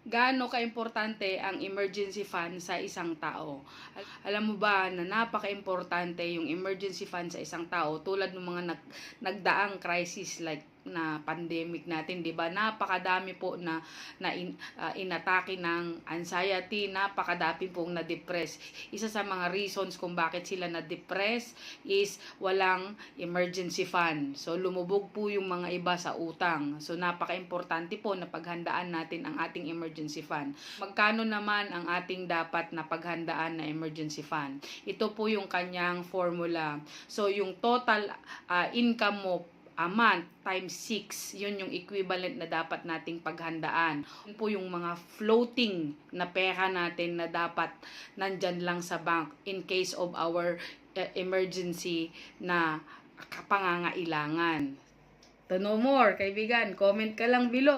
Gaano kaimportante ang emergency fund sa isang tao? Alam mo ba na napaka-importante yung emergency fund sa isang tao tulad ng mga nagdaang crisis like na pandemic natin, 'di ba? Napakadami po inatake ng anxiety, napakadami pong na-depress. Isa sa mga reasons kung bakit sila na-depress is walang emergency fund. So lumubog po yung mga iba sa utang. So napaka-importante po na paghandaan natin ang ating emergency fund. Magkano naman ang ating dapat na paghandaan na emergency fund? Ito po yung kanyang formula. So yung total income mo a month times 6, yun yung equivalent na dapat nating paghandaan. Yun po yung mga floating na pera natin na dapat nandyan lang sa bank in case of our emergency na pangangailangan. To know more, kaibigan, comment ka lang below.